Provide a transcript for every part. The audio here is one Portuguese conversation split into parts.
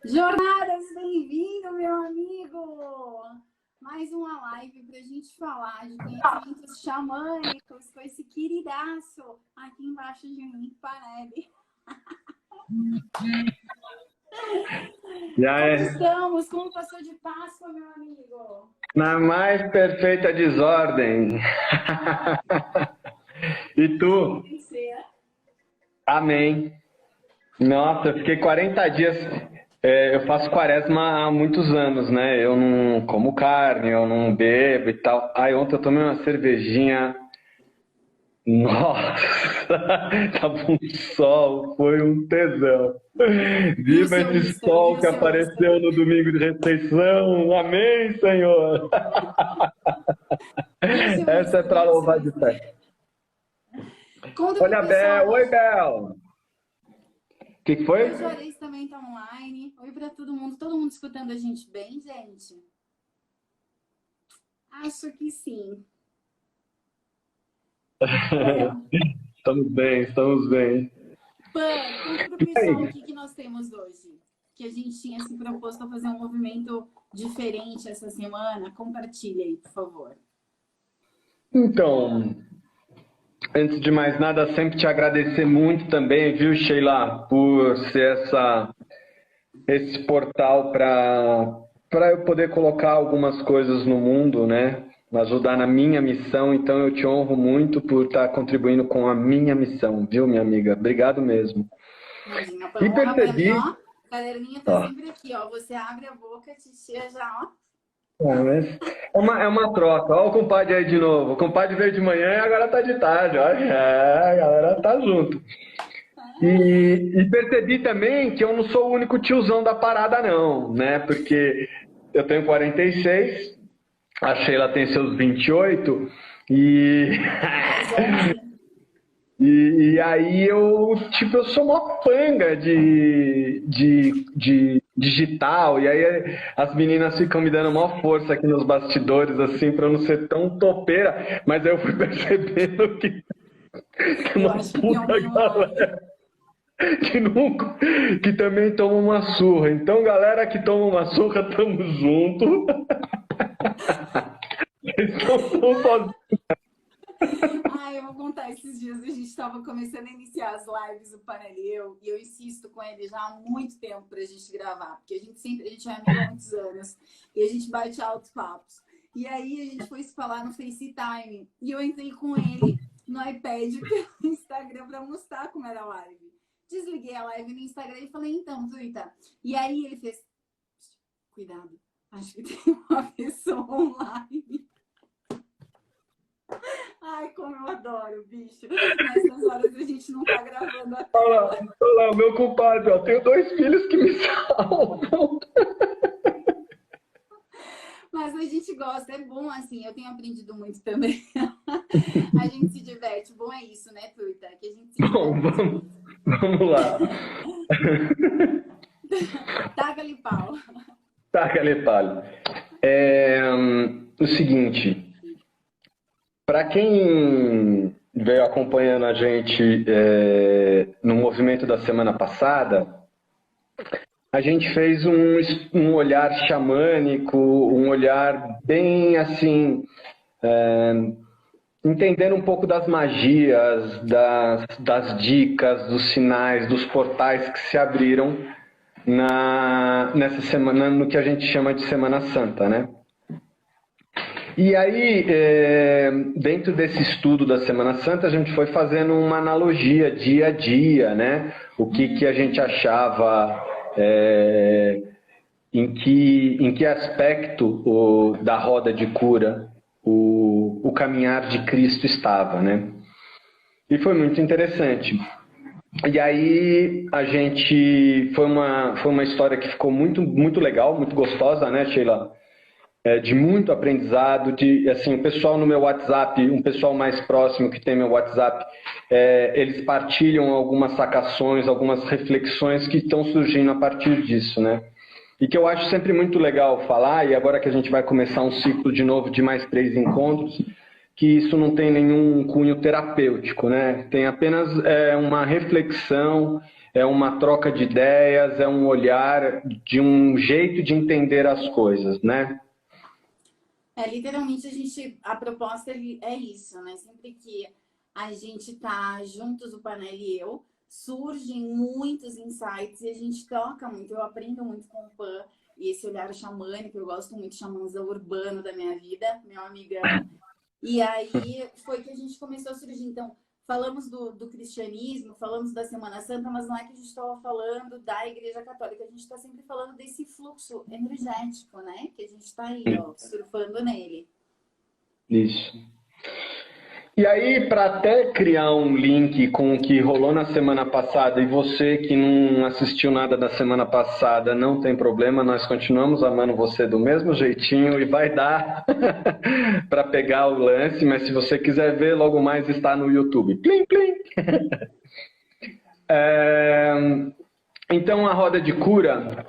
Jornadas, bem-vindo, meu amigo! Mais uma live para a gente falar de conhecimentos xamânicos com esse queridaço aqui embaixo de mim, Panelli. Já Como é. estamos? Como passou de Páscoa, meu amigo? Na mais perfeita desordem. E tu? Tem que ser. Amém. Nossa, eu fiquei 40 dias. Eu faço quaresma há muitos anos, né? Eu não como carne, eu não bebo e tal. Aí ontem eu tomei uma cervejinha. Nossa, tava um sol, foi um tesão. Viu, Viva seu esse Insta? sol Viu, que seu Insta? apareceu no domingo de ressurreição. Amém, Senhor. Viu, seu Essa é Insta? para Viu, seu louvar de Insta? pé. Conta pro Olha, pessoal Bel. Oi, hoje. Bel. O que foi? O Juarez também tá online. Oi para todo mundo escutando a gente bem, gente? Acho que sim. Estamos bem, estamos bem. Pan, conta pro pessoal o que nós temos hoje. Que a gente tinha se proposto a fazer um movimento diferente essa semana. Compartilha aí, por favor. Então, antes de mais nada, sempre te agradecer muito também, viu, Sheila, por ser esse portal para eu poder colocar algumas coisas no mundo, né? Ajudar na minha missão. Então, eu te honro muito por estar contribuindo com a minha missão, viu, minha amiga? Obrigado mesmo. Imagina, E honra pra mim, percebi. ó. A caderninha tá sempre aqui, ó. Você abre a boca, titia já, ó. Mas é uma troca. Olha o compadre aí de novo. O compadre veio de manhã e agora tá de tarde. Olha, a galera tá junto. E percebi também que eu não sou o único tiozão da parada, não, né? Porque eu tenho 46, a Sheila tem seus 28, e, e aí eu sou uma panga de digital, e aí as meninas ficam me dando uma força aqui nos bastidores, assim, pra eu não ser tão topeira, mas aí eu fui percebendo que Eu uma acho que tem puta alguém online. galera que também toma uma surra. Então, galera que toma uma surra, tamo junto. Eles não estão sozinhos. Eu vou contar esses dias. A gente estava começando a iniciar as lives do Panel e eu insisto com ele já há muito tempo para a gente gravar, porque a gente é amigo há muitos anos e a gente bate altos papos. E aí a gente foi se falar no FaceTime e eu entrei com ele no iPad pelo Instagram para mostrar como era a live. Desliguei a live no Instagram e falei, então, Tuita. E aí ele fez, cuidado, acho que tem uma pessoa online. Ai, como eu adoro, bicho. Nessas horas a gente não tá gravando a tela. Olha lá, o meu compadre, ó. Tenho 2 filhos que me salvam. Mas a gente gosta, é bom assim, eu tenho aprendido muito também. A gente se diverte, bom é isso, né, Tuita? Que a gente se Bom, diverte. vamos lá. Taca-lhe pau. Tá, Calepalho. O seguinte, para quem veio acompanhando a gente no movimento da semana passada, a gente fez um olhar xamânico, um olhar bem assim, entendendo um pouco das magias, das dicas, dos sinais, dos portais que se abriram nessa semana, no que a gente chama de Semana Santa, né? E aí, dentro desse estudo da Semana Santa, a gente foi fazendo uma analogia dia a dia, né? O que a gente achava, em que aspecto da roda de cura o caminhar de Cristo estava, né? E foi muito interessante. E aí a gente foi uma história que ficou muito, muito legal, muito gostosa, né, Sheila? De muito aprendizado, assim, o pessoal no meu WhatsApp, um pessoal mais próximo que tem meu WhatsApp, eles partilham algumas sacações, algumas reflexões que estão surgindo a partir disso, né? E que eu acho sempre muito legal falar, e agora que a gente vai começar um ciclo de novo de mais 3 encontros, que isso não tem nenhum cunho terapêutico, né? Tem apenas uma reflexão, é uma troca de ideias, é um olhar de um jeito de entender as coisas, né? Literalmente a proposta é isso, né? Sempre que a gente tá juntos, o Panela e eu, surgem muitos insights e a gente troca muito. Eu aprendo muito com o Pan e esse olhar xamânico, eu gosto muito de xamãzão urbano da minha vida, meu amigão. E aí foi que a gente começou a surgir. Então, falamos do cristianismo, falamos da Semana Santa, mas não é que a gente estava falando da Igreja Católica, a gente está sempre falando desse fluxo energético, né? Que a gente está aí, ó, surfando nele. Isso. E aí, para até criar um link com o que rolou na semana passada, e você que não assistiu nada da semana passada, não tem problema, nós continuamos amando você do mesmo jeitinho e vai dar para pegar o lance, mas se você quiser ver, logo mais está no YouTube. Plim, plim! Então, a roda de cura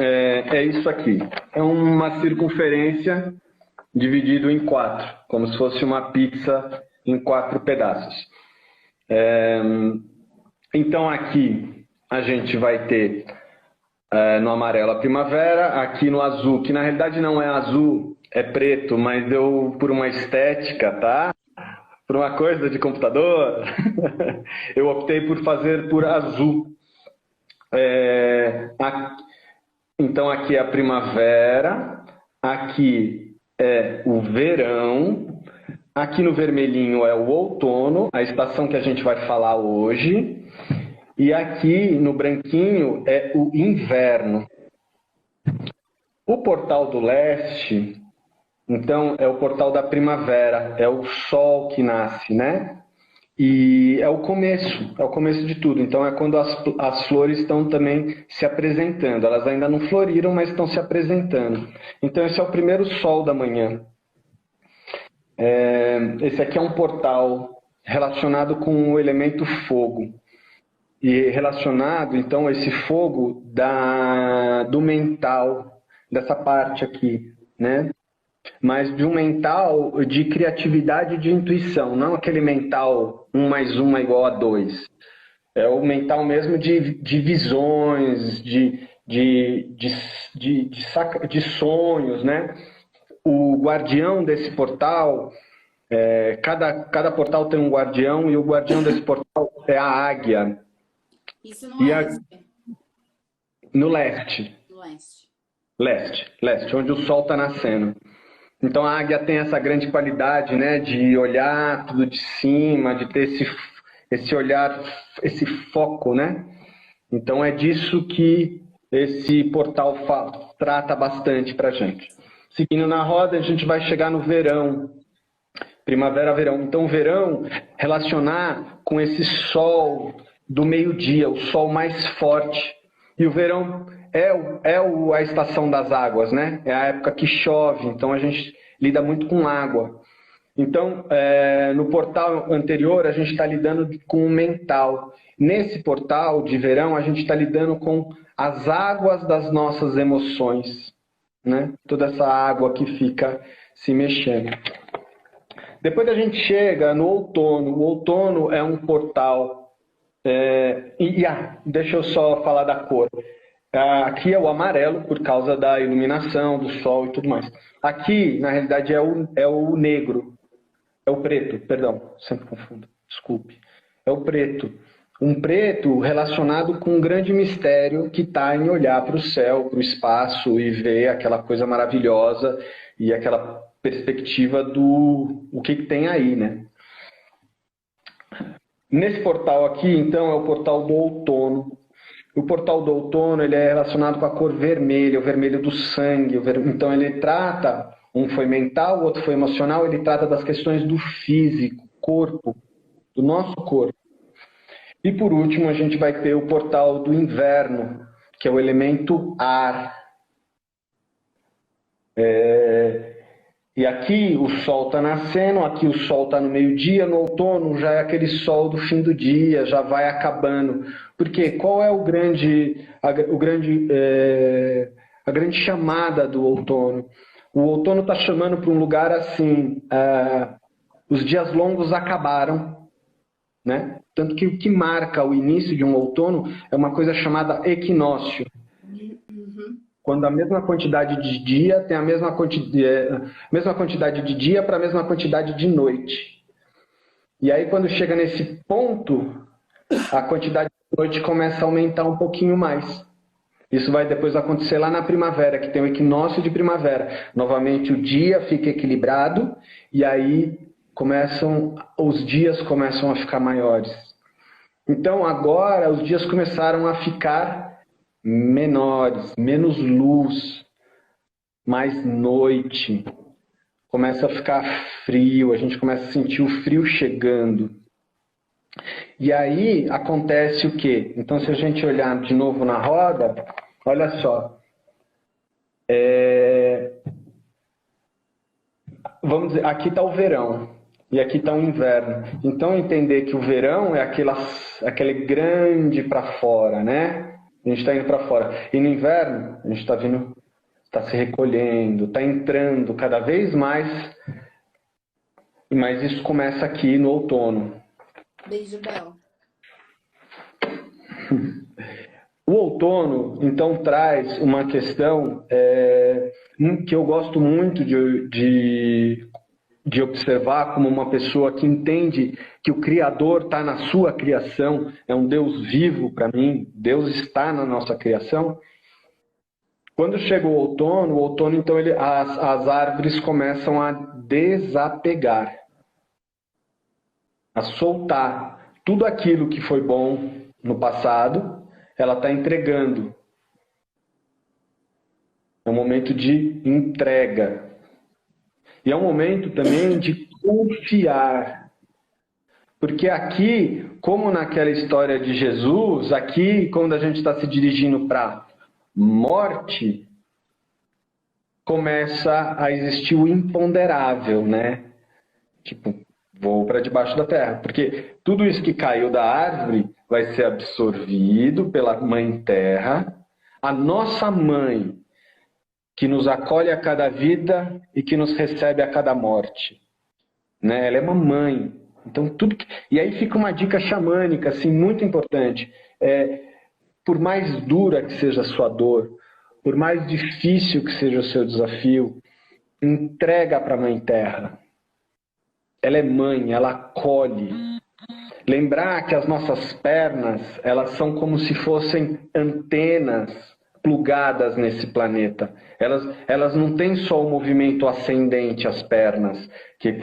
é isso aqui. É uma circunferência dividido em 4, como se fosse uma pizza em 4 pedaços. Então aqui a gente vai ter no amarelo a primavera, aqui no azul, que na realidade não é azul, é preto, mas eu, por uma estética, tá? Por uma coisa de computador, eu optei por fazer por azul. Então aqui é a primavera, aqui é o verão, aqui no vermelhinho é o outono, a estação que a gente vai falar hoje, e aqui no branquinho é o inverno. O portal do leste, então, é o portal da primavera, é o sol que nasce, né? E é o começo de tudo. Então, é quando as flores estão também se apresentando. Elas ainda não floriram, mas estão se apresentando. Então, esse é o primeiro sol da manhã. Esse aqui é um portal relacionado com o elemento fogo. E relacionado, então, a esse fogo do mental, dessa parte aqui, né? Mas de um mental de criatividade e de intuição, não aquele mental 1 mais 1 é igual a 2. É o mental mesmo de visões, de sonhos, né? O guardião desse portal, cada portal tem um guardião, e o guardião desse portal é a águia. Isso no leste. No leste. No leste. Leste, onde o sol está nascendo. Então a águia tem essa grande qualidade, né, de olhar tudo de cima, de ter esse olhar, esse foco, né? Então é disso que esse portal trata bastante para a gente. Seguindo na roda, a gente vai chegar no verão, primavera, verão. Então o verão relacionar com esse sol do meio-dia, o sol mais forte. E o verão a estação das águas, né? É a época que chove, então a gente lida muito com água. Então, no portal anterior, a gente está lidando com o mental. Nesse portal de verão, a gente está lidando com as águas das nossas emoções, né? Toda essa água que fica se mexendo. Depois a gente chega no outono. O outono é um portal... deixa eu só falar da cor. Aqui é o amarelo, por causa da iluminação, do sol e tudo mais. Aqui, na realidade, é o negro. É o preto, perdão, sempre confundo, desculpe. É o preto. Um preto relacionado com um grande mistério que está em olhar para o céu, para o espaço e ver aquela coisa maravilhosa e aquela perspectiva do o que tem aí, né? Nesse portal aqui, então, é o portal do outono. O portal do outono ele é relacionado com a cor vermelha, o vermelho do sangue. Então ele trata, um foi mental, o outro foi emocional, ele trata das questões do físico, corpo, do nosso corpo. E por último a gente vai ter o portal do inverno, que é o elemento ar. E aqui o sol está nascendo, aqui o sol está no meio-dia, no outono já é aquele sol do fim do dia, já vai acabando. Porque qual é a grande chamada do outono? O outono está chamando para um lugar assim, os dias longos acabaram, né? Tanto que o que marca o início de um outono é uma coisa chamada equinócio. Quando a mesma quantidade de dia tem a mesma quantidade de dia para a mesma quantidade de noite. E aí, quando chega nesse ponto, a quantidade de noite começa a aumentar um pouquinho mais. Isso vai depois acontecer lá na primavera, que tem o equinócio de primavera. Novamente, o dia fica equilibrado e aí os dias começam a ficar maiores. Então, agora, os dias começaram a ficar menores, menos luz, mais noite. Começa a ficar frio, a gente começa a sentir o frio chegando. E aí acontece o quê? Então, se a gente olhar de novo na roda, olha só. Vamos dizer, aqui está o verão e aqui está o inverno. Então, entender que o verão é aquele grande para fora, né? A gente está indo para fora. E no inverno, a gente está vindo, está se recolhendo, está entrando cada vez mais. Mas isso começa aqui no outono. Beijo, Bel. O outono, então, traz uma questão que eu gosto muito de observar como uma pessoa que entende que o Criador está na sua criação, é um Deus vivo para mim, Deus está na nossa criação. Quando chega o outono então, as árvores começam a desapegar, a soltar tudo aquilo que foi bom no passado, ela está entregando. É um momento de entrega. E é um momento também de confiar. Porque aqui, como naquela história de Jesus, aqui, quando a gente está se dirigindo para morte, começa a existir o imponderável, né? Tipo, vou para debaixo da terra. Porque tudo isso que caiu da árvore vai ser absorvido pela mãe terra. A nossa mãe, que nos acolhe a cada vida e que nos recebe a cada morte. Né? Ela é uma mãe. Então, E aí fica uma dica xamânica, assim, muito importante. Por mais dura que seja a sua dor, por mais difícil que seja o seu desafio, entrega para a Mãe Terra. Ela é mãe, ela acolhe. Lembrar que as nossas pernas, elas são como se fossem antenas plugadas nesse planeta. Elas não têm só o movimento ascendente, as pernas, que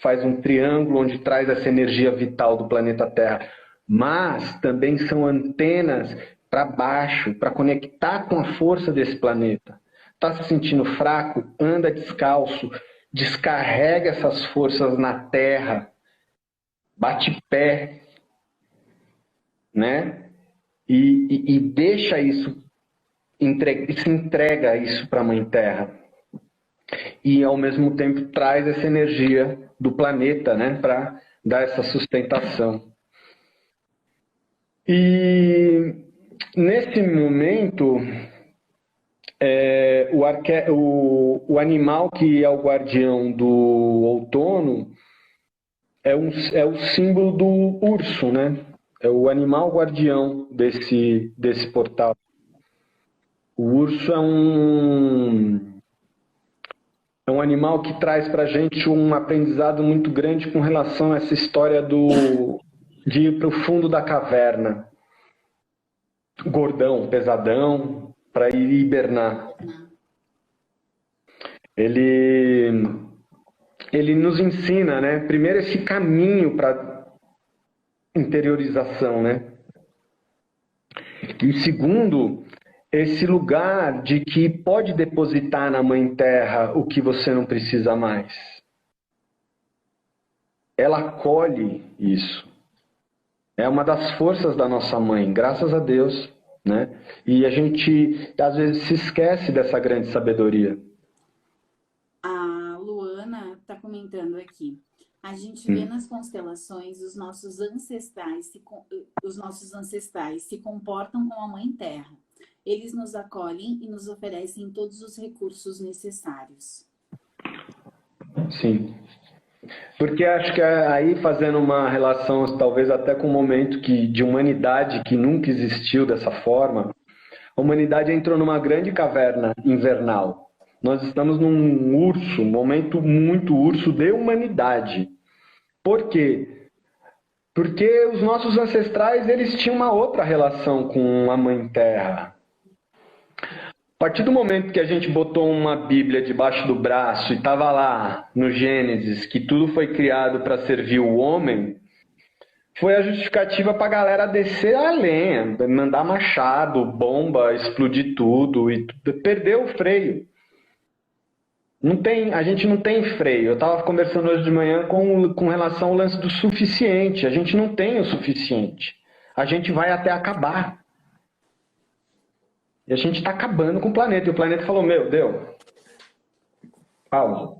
faz um triângulo onde traz essa energia vital do planeta Terra, mas também são antenas para baixo, para conectar com a força desse planeta. Está se sentindo fraco? Anda descalço, descarrega essas forças na Terra, bate pé, né? E deixa isso, se entrega isso para a Mãe Terra. E, ao mesmo tempo, traz essa energia do planeta, né? Para dar essa sustentação. E, nesse momento, o animal que é o guardião do outono é o símbolo do urso, né? É o animal guardião desse portal. O urso é um animal que traz para a gente um aprendizado muito grande com relação a essa história de ir para o fundo da caverna. Gordão, pesadão, para ir hibernar. Ele nos ensina, né? Primeiro, esse caminho para interiorização, né? E segundo, esse lugar de que pode depositar na Mãe Terra o que você não precisa mais. Ela acolhe isso. É uma das forças da nossa mãe, graças a Deus, né? E a gente, às vezes, se esquece dessa grande sabedoria. A Luana está comentando aqui. A gente vê nas constelações os nossos ancestrais se comportam com a Mãe Terra. Eles nos acolhem e nos oferecem todos os recursos necessários. Sim. Porque acho que aí fazendo uma relação, talvez até com um momento de humanidade que nunca existiu dessa forma, a humanidade entrou numa grande caverna invernal. Nós estamos num urso, um momento muito urso de humanidade. Por quê? Porque os nossos ancestrais, eles tinham uma outra relação com a Mãe Terra. A partir do momento que a gente botou uma Bíblia debaixo do braço e estava lá no Gênesis que tudo foi criado para servir o homem, foi a justificativa para a galera descer a lenha, mandar machado, bomba, explodir tudo e perder o freio. A gente não tem freio. Eu estava conversando hoje de manhã com relação ao lance do suficiente. A gente não tem o suficiente. A gente vai até acabar. E a gente está acabando com o planeta. E o planeta falou, meu, deu. Pausou.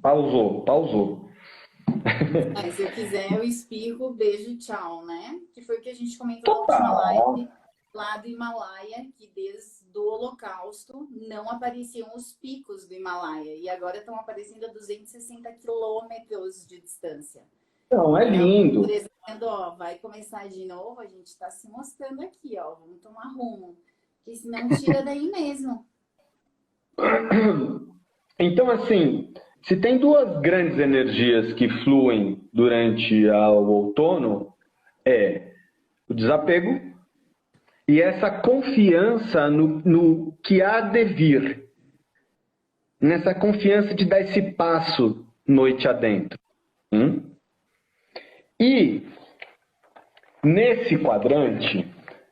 Se eu quiser, eu espirro, beijo e tchau, né? Que foi o que a gente comentou na última live, lá do Himalaia, que desde o Holocausto não apareciam os picos do Himalaia. E agora estão aparecendo a 260 quilômetros de distância. Não, é lindo. Então, ó, vai começar de novo, a gente está se mostrando aqui, ó. Vamos tomar rumo. Porque senão tira daí mesmo. Então, assim, se tem duas grandes energias que fluem durante o outono, é o desapego e essa confiança no que há de vir. Nessa confiança de dar esse passo noite adentro. E nesse quadrante,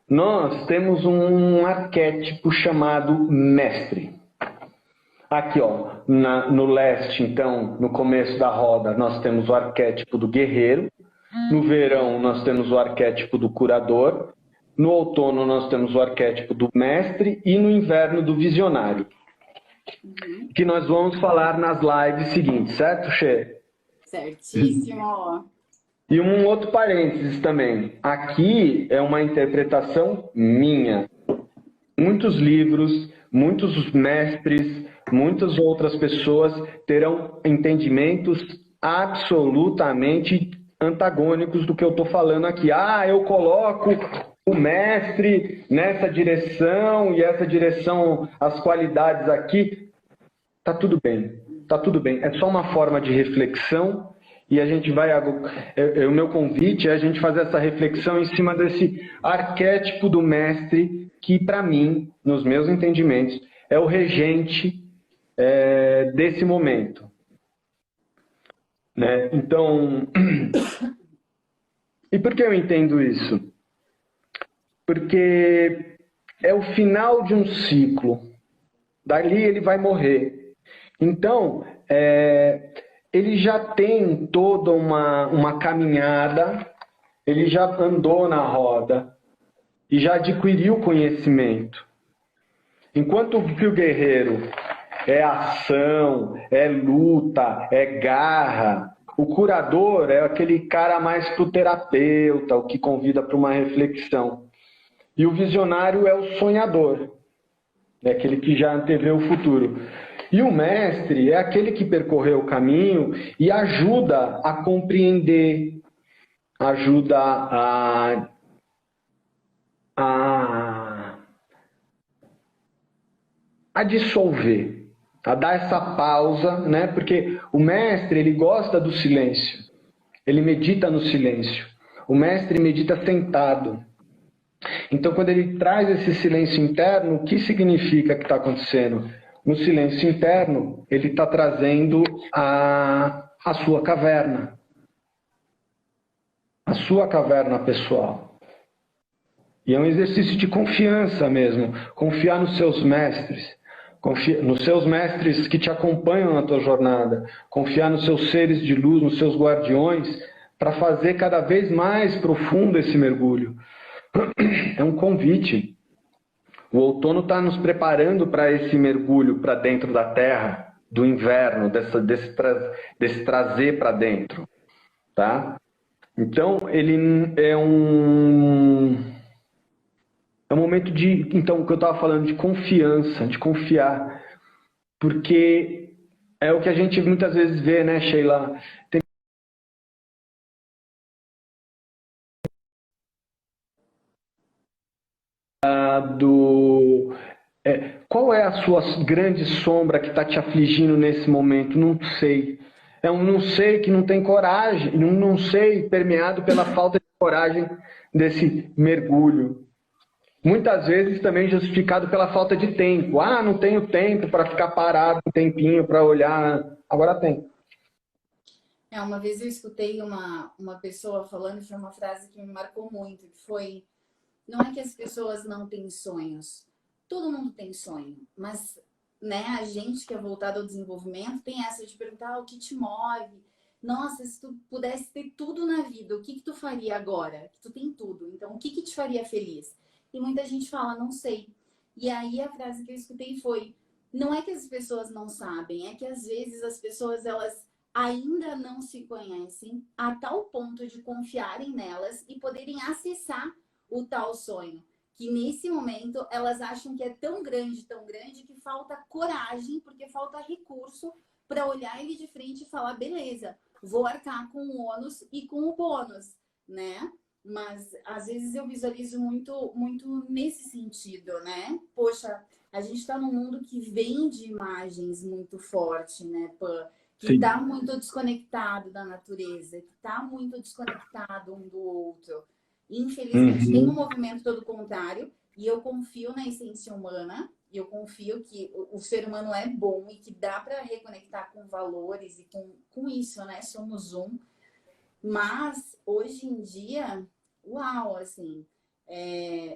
nós temos um arquétipo chamado mestre. Aqui, ó, no leste, então, no começo da roda, nós temos o arquétipo do guerreiro. No verão, nós temos o arquétipo do curador. No outono, nós temos o arquétipo do mestre. E no inverno, do visionário. Que nós vamos falar nas lives seguintes, certo, Xê? Certíssimo. E um outro parênteses também. Aqui é uma interpretação minha. Muitos livros, muitos mestres, muitas outras pessoas terão entendimentos absolutamente antagônicos do que eu estou falando aqui. Eu coloco o mestre nessa direção e essa direção, as qualidades aqui. Tá tudo bem, tá tudo bem. É só uma forma de reflexão. E a gente vai... O meu convite é a gente fazer essa reflexão em cima desse arquétipo do mestre que, para mim, nos meus entendimentos, é o regente desse momento. Né? Então... E por que eu entendo isso? Porque é o final de um ciclo. Dali ele vai morrer. Então... ele já tem toda uma caminhada, ele já andou na roda e já adquiriu conhecimento. Enquanto que o guerreiro é ação, é luta, é garra, o curador é aquele cara mais pro terapeuta, o que convida para uma reflexão. E o visionário é o sonhador, é aquele que já antevê o futuro. E o mestre é aquele que percorreu o caminho e ajuda a compreender, ajuda a dissolver, a dar essa pausa, né? Porque o mestre, ele gosta do silêncio, ele medita no silêncio. O mestre medita sentado. Então, quando ele traz esse silêncio interno, o que significa que está acontecendo? No silêncio interno, ele está trazendo a sua caverna. A sua caverna pessoal. E é um exercício de confiança mesmo. Confiar nos seus mestres. Nos seus mestres que te acompanham na tua jornada. Confiar nos seus seres de luz, nos seus guardiões, para fazer cada vez mais profundo esse mergulho. É um convite. O outono está nos preparando para esse mergulho para dentro da terra, do inverno, desse trazer para dentro. Tá? Então, ele é um momento de... Então, o que eu estava falando, de confiança, de confiar. Porque é o que a gente muitas vezes vê, né, Sheila? qual é a sua grande sombra que está te afligindo nesse momento? Não sei. É um não sei que não tem coragem, um não sei permeado pela falta de coragem desse mergulho. Muitas vezes também justificado pela falta de tempo. Ah, não tenho tempo para ficar parado um tempinho para olhar. Agora tem. Uma vez eu escutei uma pessoa falando, foi uma frase que me marcou muito, que foi: não é que as pessoas não têm sonhos, todo mundo tem sonho, mas né, a gente que é voltado ao desenvolvimento tem essa de perguntar o que te move. Nossa, se tu pudesse ter tudo na vida, o que tu faria agora? Que tu tem tudo, então o que te faria feliz? E muita gente fala, não sei. E aí a frase que eu escutei foi: não é que as pessoas não sabem, é que às vezes as pessoas elas ainda não se conhecem a tal ponto de confiarem nelas e poderem acessar o tal sonho. Que nesse momento elas acham que é tão grande, que falta coragem, porque falta recurso para olhar ele de frente e falar, beleza, vou arcar com o ônus e com o bônus, né? Mas às vezes eu visualizo muito nesse sentido, né? Poxa, a gente está num mundo que vende imagens muito forte, né, Pan? Que está muito desconectado da natureza, que está muito desconectado um do outro. Infelizmente, tem um movimento todo contrário, e eu confio na essência humana, e eu confio que o ser humano é bom e que dá para reconectar com valores e com isso, né? Somos um. Mas, hoje em dia, uau, assim,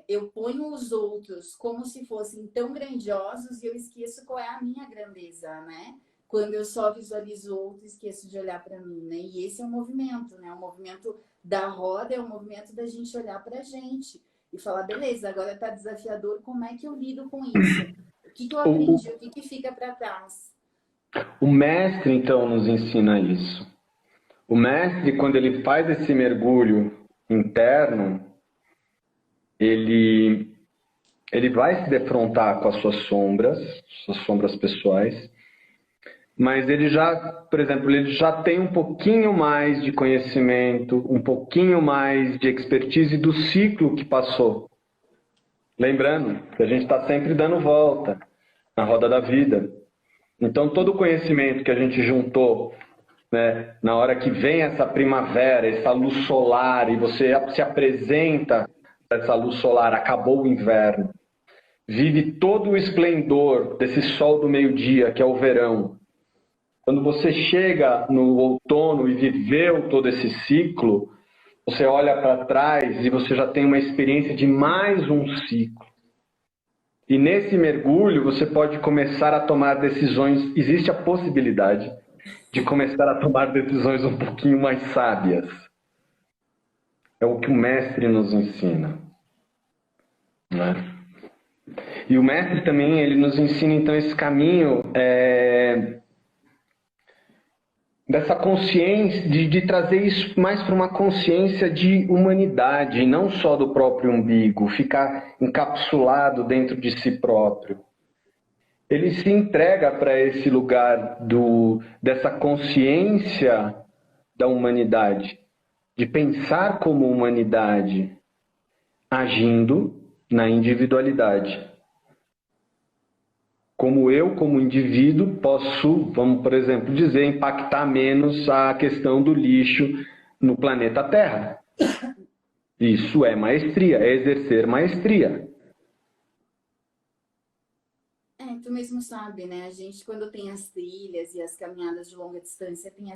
eu ponho os outros como se fossem tão grandiosos e eu esqueço qual é a minha grandeza, né? Quando eu só visualizo o outro, esqueço de olhar para mim, né? E esse é o movimento, né? O movimento da roda é o movimento da gente olhar para a gente e falar, beleza, agora tá desafiador, como é que eu lido com isso? O que eu aprendi? O que fica para trás? O mestre, então, nos ensina isso. O mestre, quando ele faz esse mergulho interno, ele vai se defrontar com as suas sombras pessoais, mas ele já, por exemplo, ele já tem um pouquinho mais de conhecimento, um pouquinho mais de expertise do ciclo que passou. Lembrando que a gente está sempre dando volta na roda da vida. Então, todo o conhecimento que a gente juntou, né, na hora que vem essa primavera, essa luz solar, e você se apresenta essa luz solar, acabou o inverno, vive todo o esplendor desse sol do meio-dia, que é o verão. Quando você chega no outono e viveu todo esse ciclo, você olha para trás e você já tem uma experiência de mais um ciclo. E nesse mergulho você pode começar a tomar decisões, existe a possibilidade de começar a tomar decisões um pouquinho mais sábias. É o que o mestre nos ensina, né? E o mestre também, ele nos ensina então esse caminho dessa consciência, de trazer isso mais para uma consciência de humanidade, não só do próprio umbigo, ficar encapsulado dentro de si próprio. Ele se entrega para esse lugar dessa consciência da humanidade, de pensar como humanidade, agindo na individualidade. Como eu, como indivíduo, posso, vamos, por exemplo, dizer, impactar menos a questão do lixo no planeta Terra. Isso é maestria, é exercer maestria. Tu mesmo sabe, né? A gente, quando tem as trilhas e as caminhadas de longa distância, tem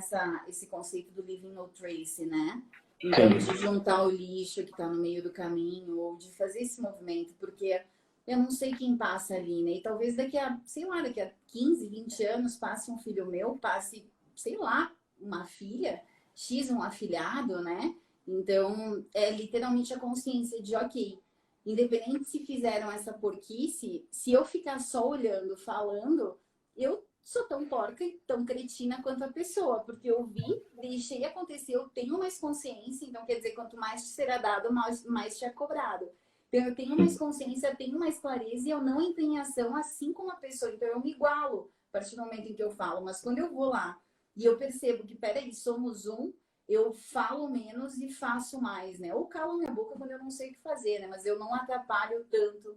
esse conceito do living no trace, né? Então, de juntar o lixo que está no meio do caminho, ou de fazer esse movimento, porque eu não sei quem passa ali, né? E talvez daqui a, sei lá, daqui a 15, 20 anos passe um filho meu, passe, sei lá, uma filha, X um afilhado, né? Então, é literalmente a consciência de, ok, independente se fizeram essa porquice, se eu ficar só olhando, falando, eu sou tão porca e tão cretina quanto a pessoa, porque eu vi, deixei acontecer, eu tenho mais consciência, então quer dizer, quanto mais te será dado, mais te é cobrado. Então eu tenho mais consciência, eu tenho mais clareza e eu não entro em ação assim como a pessoa, então eu me igualo a partir do momento em que eu falo, mas quando eu vou lá e eu percebo que, peraí, somos um, eu falo menos e faço mais, né? Ou calo minha boca quando eu não sei o que fazer, né? Mas eu não atrapalho tanto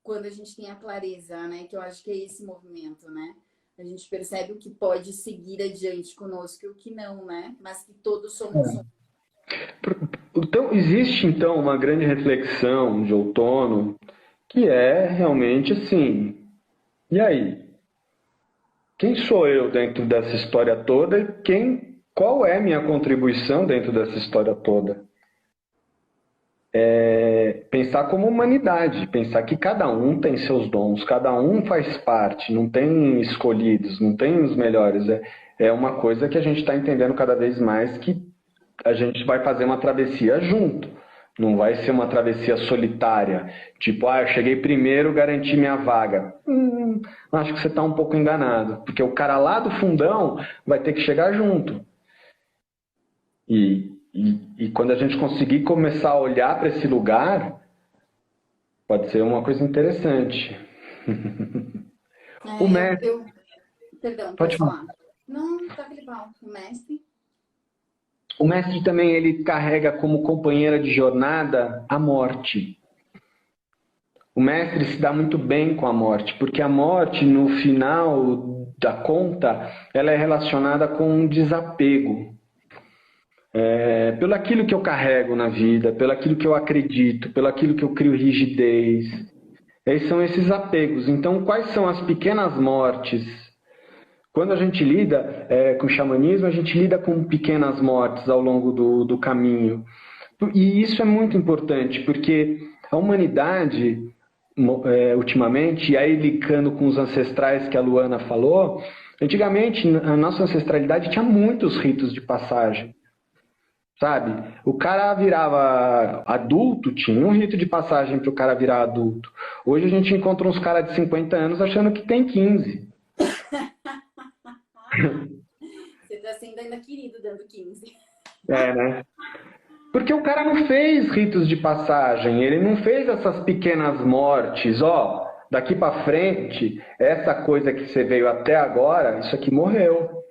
quando a gente tem a clareza, né? Que eu acho que é esse movimento, né? A gente percebe o que pode seguir adiante conosco e o que não, né? Mas que todos somos um. Então, existe então uma grande reflexão de outono que é realmente assim, e aí? Quem sou eu dentro dessa história toda e qual é minha contribuição dentro dessa história toda? Pensar como humanidade, pensar que cada um tem seus dons, cada um faz parte, não tem escolhidos, não tem os melhores. É uma coisa que a gente está entendendo cada vez mais que a gente vai fazer uma travessia junto. Não vai ser uma travessia solitária. Tipo, eu cheguei primeiro, garanti minha vaga. Acho que você está um pouco enganado. Porque o cara lá do fundão vai ter que chegar junto. E quando a gente conseguir começar a olhar para esse lugar, pode ser uma coisa interessante. O mestre... Perdão, pode falar. Não, tá legal. O mestre também ele carrega como companheira de jornada a morte. O mestre se dá muito bem com a morte, porque a morte, no final da conta, ela é relacionada com um desapego. Pelo aquilo que eu carrego na vida, pelo aquilo que eu acredito, pelo aquilo que eu crio rigidez. São esses apegos. Então, quais são as pequenas mortes? Quando a gente lida com o xamanismo, a gente lida com pequenas mortes ao longo do caminho. E isso é muito importante, porque a humanidade, ultimamente, e aí ligando com os ancestrais que a Luana falou, antigamente a nossa ancestralidade tinha muitos ritos de passagem. Sabe? O cara virava adulto, tinha um rito de passagem para o cara virar adulto. Hoje a gente encontra uns caras de 50 anos achando que tem 15. Você está sendo ainda querido dando 15. Né? Porque o cara não fez ritos de passagem, ele não fez essas pequenas mortes, daqui para frente, essa coisa que você veio até agora, isso aqui morreu.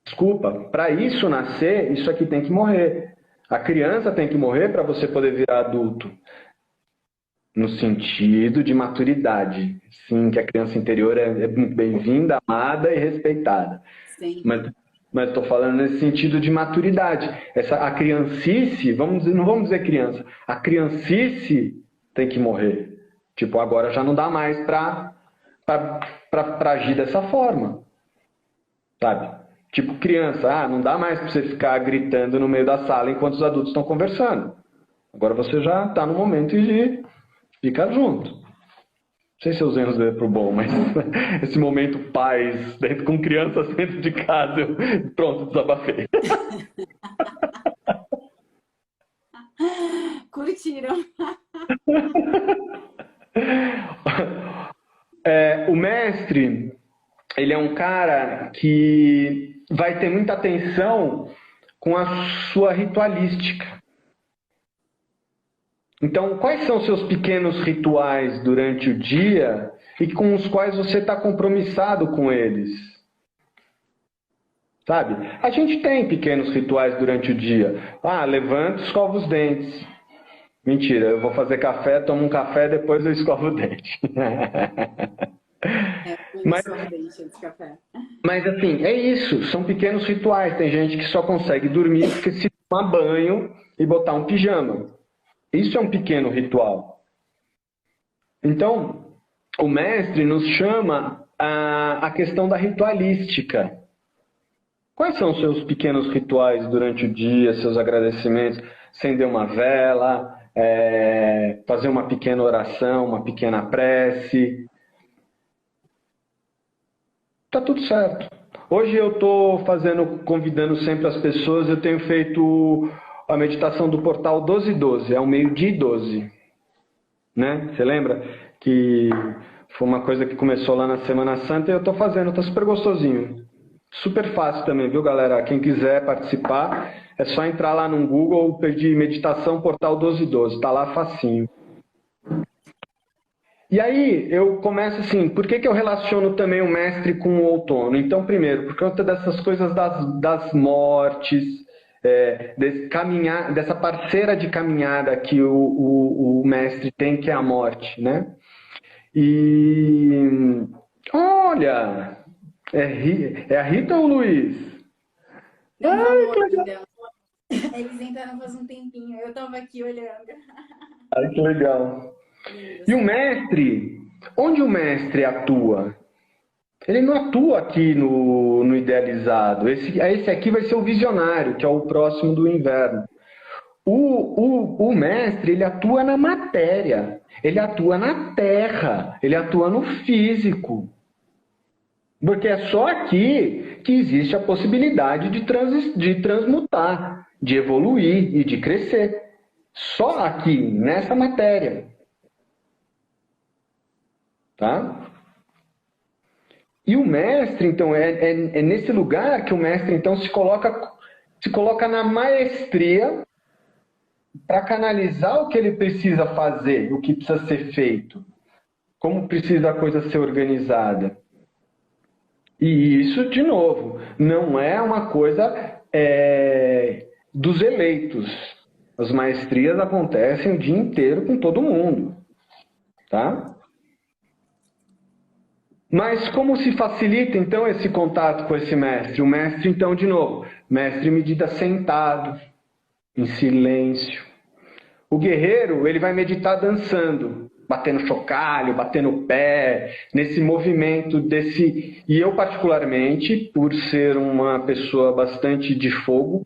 Desculpa, para isso nascer, isso aqui tem que morrer. A criança tem que morrer para você poder virar adulto. No sentido de maturidade. Sim, que a criança interior é bem-vinda, amada e respeitada. Sim. Mas estou falando nesse sentido de maturidade. A criancice, não vamos dizer criança, a criancice tem que morrer. Tipo, agora já não dá mais para agir dessa forma. Sabe? Tipo, criança, não dá mais para você ficar gritando no meio da sala enquanto os adultos estão conversando. Agora você já está no momento de ficar junto. Não sei se eu usei os dedos pro bom, mas esse momento paz, dentro com crianças dentro de casa, pronto, desabafei. Curtiram. O mestre, ele é um cara que vai ter muita atenção com a sua ritualística. Então, quais são os seus pequenos rituais durante o dia e com os quais você está compromissado com eles? Sabe? A gente tem pequenos rituais durante o dia. Levanto e escovo os dentes. Mentira, eu vou fazer café, tomo um café, depois eu escovo o dente. Mas assim, é isso, são pequenos rituais. Tem gente que só consegue dormir porque se tomar banho e botar um pijama. Isso é um pequeno ritual. Então, o mestre nos chama a questão da ritualística. Quais são os seus pequenos rituais durante o dia, seus agradecimentos? Acender uma vela, fazer uma pequena oração, uma pequena prece. Tá tudo certo. Hoje eu estou convidando sempre as pessoas, eu tenho feito a meditação do portal 1212, é o meio-dia e 12. Né? Você lembra que foi uma coisa que começou lá na Semana Santa e eu estou fazendo, tá super gostosinho. Super fácil também, viu, galera? Quem quiser participar, é só entrar lá no Google, pedir meditação portal 1212, tá lá facinho. E aí eu começo assim, por que eu relaciono também o mestre com o outono? Então, primeiro, por conta dessas coisas das mortes, dessa parceira de caminhada que o mestre tem, que é a morte, né? E olha, é a Rita ou o Luiz? Não Ai, que falou legal. ainda. Eles entraram faz um tempinho. Eu tava aqui olhando. Ai, que legal. E Lindos. o mestre? Onde o mestre atua? Ele não atua aqui no idealizado. Esse aqui vai ser o visionário, que é o próximo do inverno. O mestre, ele atua na matéria, ele atua na terra, ele atua no físico. Porque é só aqui que existe a possibilidade de transmutar, de evoluir e de crescer. Só aqui, nessa matéria. Tá? E o mestre, então, é nesse lugar que o mestre, então, se coloca na maestria para canalizar o que ele precisa fazer, o que precisa ser feito, como precisa a coisa ser organizada. E isso, de novo, não é uma coisa dos eleitos. As maestrias acontecem o dia inteiro com todo mundo. Tá? Mas como se facilita, então, esse contato com esse mestre? O mestre, então, de novo, mestre medita sentado, em silêncio. O guerreiro, ele vai meditar dançando, batendo chocalho, batendo o pé, nesse movimento desse... E eu, particularmente, por ser uma pessoa bastante de fogo,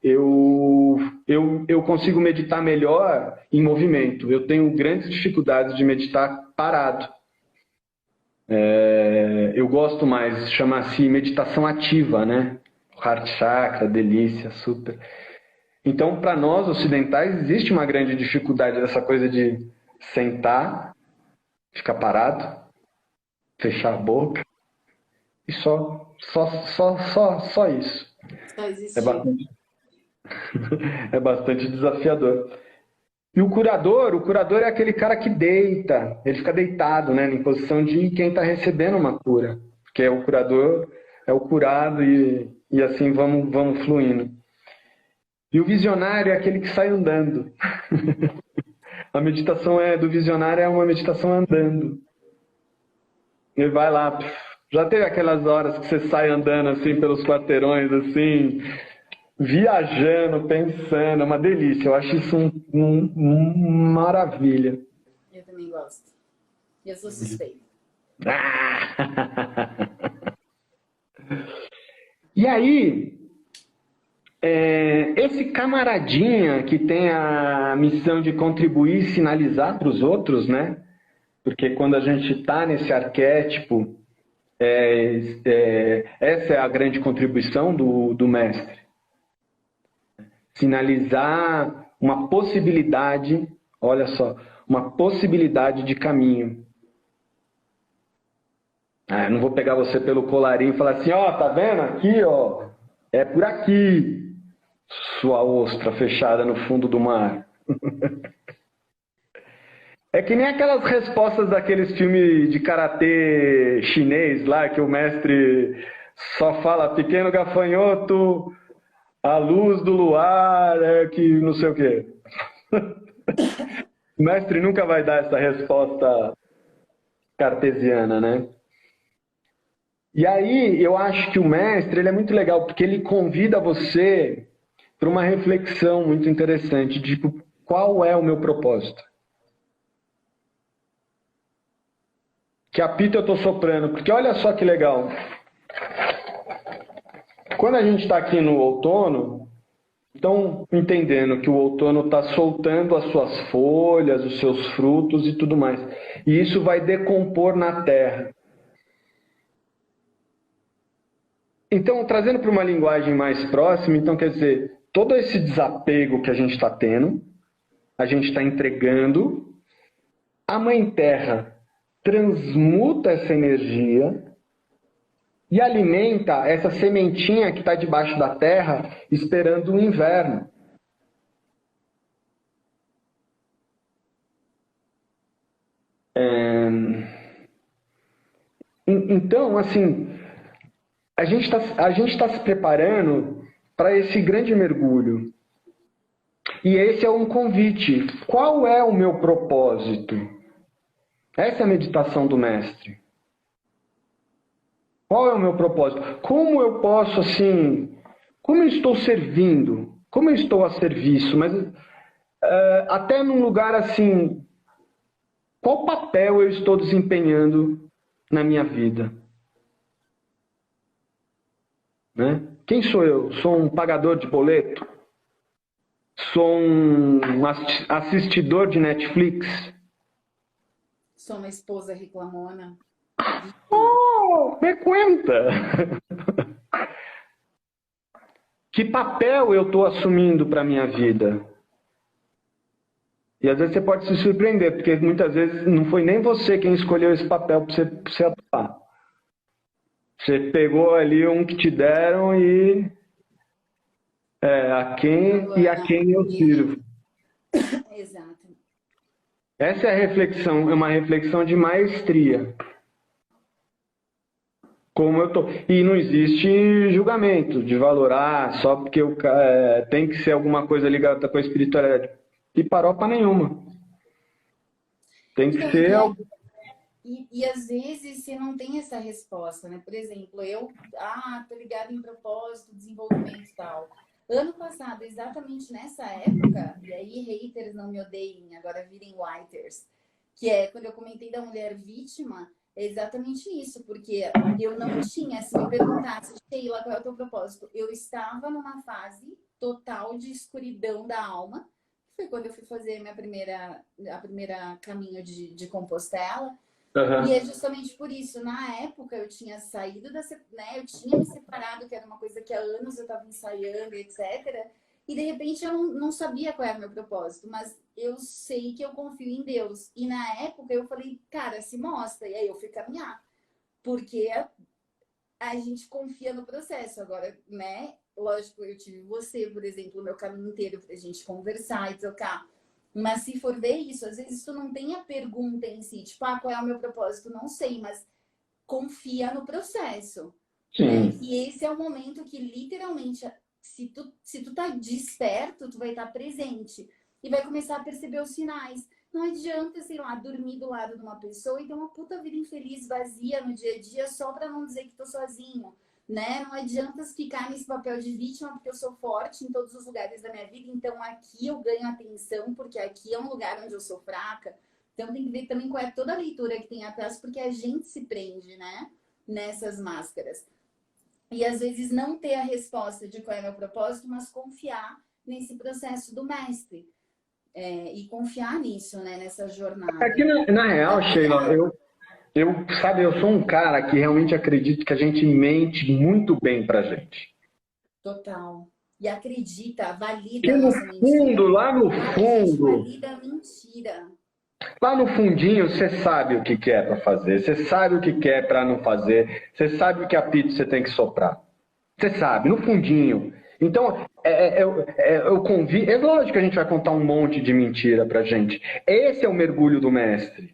eu consigo meditar melhor em movimento. Eu tenho grandes dificuldades de meditar parado. Eu gosto mais, chama-se meditação ativa, né? Heart chakra, delícia, super. Então, para nós ocidentais, existe uma grande dificuldade dessa coisa de sentar, ficar parado, fechar a boca e só isso. Só existir. É bastante desafiador. E o curador é aquele cara que deita, ele fica deitado, né, em posição de quem está recebendo uma cura, porque o curador é o curado e assim vamos fluindo. E o visionário é aquele que sai andando. A meditação do visionário é uma meditação andando. Ele vai lá, já teve aquelas horas que você sai andando assim pelos quarteirões, assim, viajando, pensando, é uma delícia. Eu acho isso uma maravilha. Eu também gosto. Eu sou suspeita. E aí, esse camaradinha que tem a missão de contribuir e sinalizar para os outros, né? Porque quando a gente está nesse arquétipo, essa é a grande contribuição do mestre. Sinalizar uma possibilidade, olha só, uma possibilidade de caminho. Eu não vou pegar você pelo colarinho e falar assim, ó, tá vendo aqui, ó, é por aqui, sua ostra fechada no fundo do mar. É que nem aquelas respostas daqueles filmes de karatê chinês lá, que o mestre só fala pequeno gafanhoto, a luz do luar, que não sei o quê. O mestre nunca vai dar essa resposta cartesiana, né? E aí eu acho que o mestre ele é muito legal, porque ele convida você para uma reflexão muito interessante, tipo, qual é o meu propósito? Que apito eu estou soprando, porque olha só que legal. Quando a gente está aqui no outono, estão entendendo que o outono está soltando as suas folhas, os seus frutos e tudo mais. E isso vai decompor na terra. Então, trazendo para uma linguagem mais próxima, então quer dizer, todo esse desapego que a gente está tendo, a gente está entregando, a Mãe Terra transmuta essa energia e alimenta essa sementinha que está debaixo da terra esperando o inverno. Então, assim, a gente está se preparando para esse grande mergulho. E esse é um convite. Qual é o meu propósito? Essa é a meditação do mestre. Qual é o meu propósito? Como eu posso, assim, como eu estou servindo? Como eu estou a serviço? Mas até num lugar assim, qual papel eu estou desempenhando na minha vida? Né? Quem sou eu? Sou um pagador de boleto? Sou um assistidor de Netflix? Sou uma esposa reclamona. Oh, me conta! Que papel eu estou assumindo para a minha vida? E às vezes você pode se surpreender, porque muitas vezes não foi nem você quem escolheu esse papel para você atuar. Você pegou ali um que te deram e a quem eu sirvo. Exato. Essa é a reflexão, é uma reflexão de maestria. Como eu tô. E não existe julgamento de valorar só porque tem que ser alguma coisa ligada com a espiritualidade. E paropa nenhuma. Tem que ser algo. E às vezes você não tem essa resposta, né? Por exemplo, tô ligada em propósito, desenvolvimento e tal. Ano passado, exatamente nessa época, e aí haters não me odeiem, agora virem whiters, que é quando eu comentei da mulher vítima, é exatamente isso, porque eu não tinha, se me perguntasse, Sheila, qual é o teu propósito? Eu estava numa fase total de escuridão da alma, que foi quando eu fui fazer a primeira caminho de Compostela. Uhum. E é justamente por isso, na época eu tinha saído né, eu tinha me separado, que era uma coisa que há anos eu estava ensaiando, etc. E de repente eu não sabia qual era o meu propósito, mas eu sei que eu confio em Deus. E na época eu falei, cara, se mostra. E aí eu fui caminhar, porque a gente confia no processo. Agora, né? Lógico, eu tive você, por exemplo, o meu caminho inteiro pra gente conversar e trocar. Mas se for ver isso, às vezes tu não tem a pergunta em si, tipo, qual é o meu propósito? Não sei, mas confia no processo. Né? Que esse é o momento que literalmente, se tu tá desperto, tu vai estar presente e vai começar a perceber os sinais. Não adianta, sei lá, dormir do lado de uma pessoa e ter uma puta vida infeliz, vazia no dia a dia, só pra não dizer que tô sozinho. Né? Não adianta ficar nesse papel de vítima, porque eu sou forte em todos os lugares da minha vida, então aqui eu ganho atenção, porque aqui é um lugar onde eu sou fraca. Então tem que ver também qual é toda a leitura que tem atrás, porque a gente se prende, né? Nessas máscaras. E às vezes não ter a resposta de qual é o meu propósito, mas confiar nesse processo do mestre. E confiar nisso, né? Nessa jornada. Aqui na real, Sheila, eu sou um cara que realmente acredito que a gente mente muito bem pra gente. Total. E acredita, valida E a nossa mentira. Lá no fundo, valida a mentira. Lá no fundinho, você sabe o que é para fazer, você sabe o que é para não fazer, você sabe o que apito você tem que soprar. Você sabe, no fundinho. Então, eu convido. É lógico que a gente vai contar um monte de mentira pra gente. Esse é o mergulho do mestre.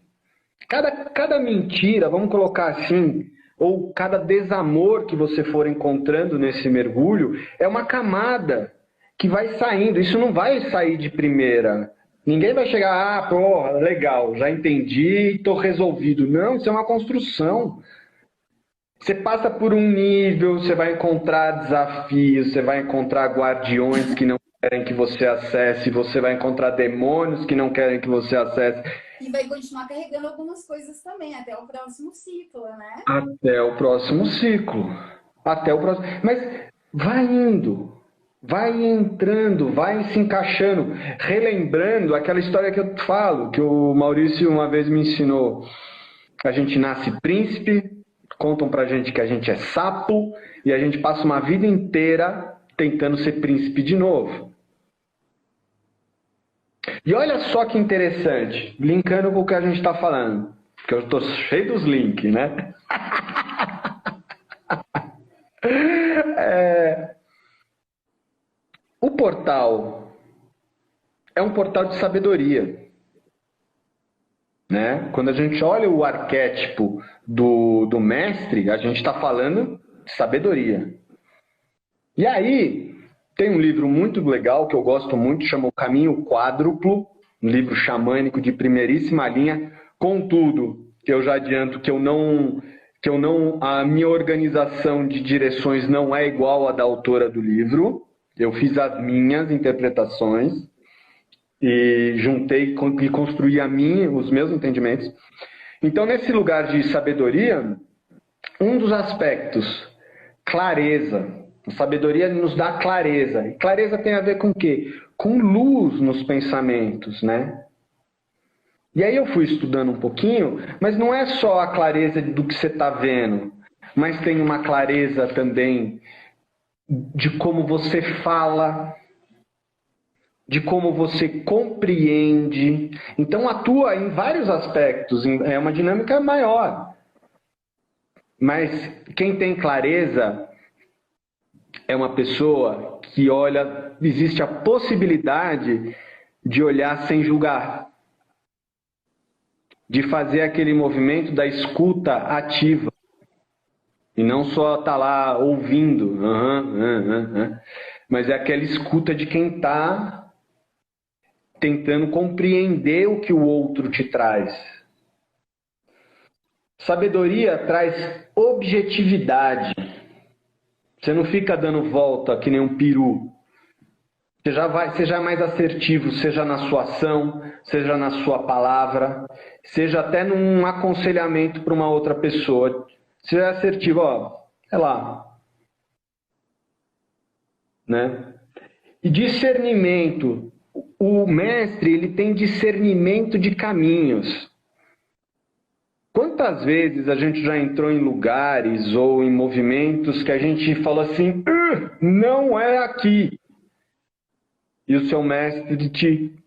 Cada mentira, vamos colocar assim, ou cada desamor que você for encontrando nesse mergulho, é uma camada que vai saindo. Isso não vai sair de primeira. Ninguém vai chegar, porra, legal, já entendi, estou resolvido. Não, isso é uma construção. Você passa por um nível, você vai encontrar desafios, você vai encontrar guardiões que não querem que você acesse, você vai encontrar demônios que não querem que você acesse. E vai continuar carregando algumas coisas também, até o próximo ciclo, né? Até o próximo ciclo. Até o próximo. Mas vai indo, vai entrando, vai se encaixando, relembrando aquela história que eu falo, que o Maurício uma vez me ensinou. A gente nasce príncipe, contam pra gente que a gente é sapo e a gente passa uma vida inteira tentando ser príncipe de novo. E olha só que interessante, linkando com o que a gente está falando, que eu estou cheio dos links, né? O portal é um portal de sabedoria. Né? Quando a gente olha o arquétipo do mestre, a gente está falando de sabedoria. E aí, tem um livro muito legal que eu gosto muito, chama O Caminho Quádruplo, um livro xamânico de primeiríssima linha, Contudo, eu já adianto que a minha organização de direções não é igual à da autora do livro. Eu fiz as minhas interpretações e juntei e construí os meus entendimentos. Então, nesse lugar de sabedoria, um dos aspectos, clareza. A sabedoria nos dá clareza. E clareza tem a ver com o quê? Com luz nos pensamentos, né? E aí eu fui estudando um pouquinho, mas não é só a clareza do que você está vendo, mas tem uma clareza também de como você fala, de como você compreende. Então atua em vários aspectos, é uma dinâmica maior. Mas quem tem clareza é uma pessoa que olha, existe a possibilidade de olhar sem julgar, de fazer aquele movimento da escuta ativa e não só estar lá ouvindo, mas é aquela escuta de quem está tentando compreender o que o outro te traz. Sabedoria traz objetividade. Você não fica dando volta que nem um peru. Seja mais assertivo, seja na sua ação, seja na sua palavra, seja até num aconselhamento para uma outra pessoa. Seja assertivo, ó, é lá. Né? E discernimento. O mestre, ele tem discernimento de caminhos. Quantas vezes a gente já entrou em lugares ou em movimentos que a gente falou assim, não é aqui. E o seu mestre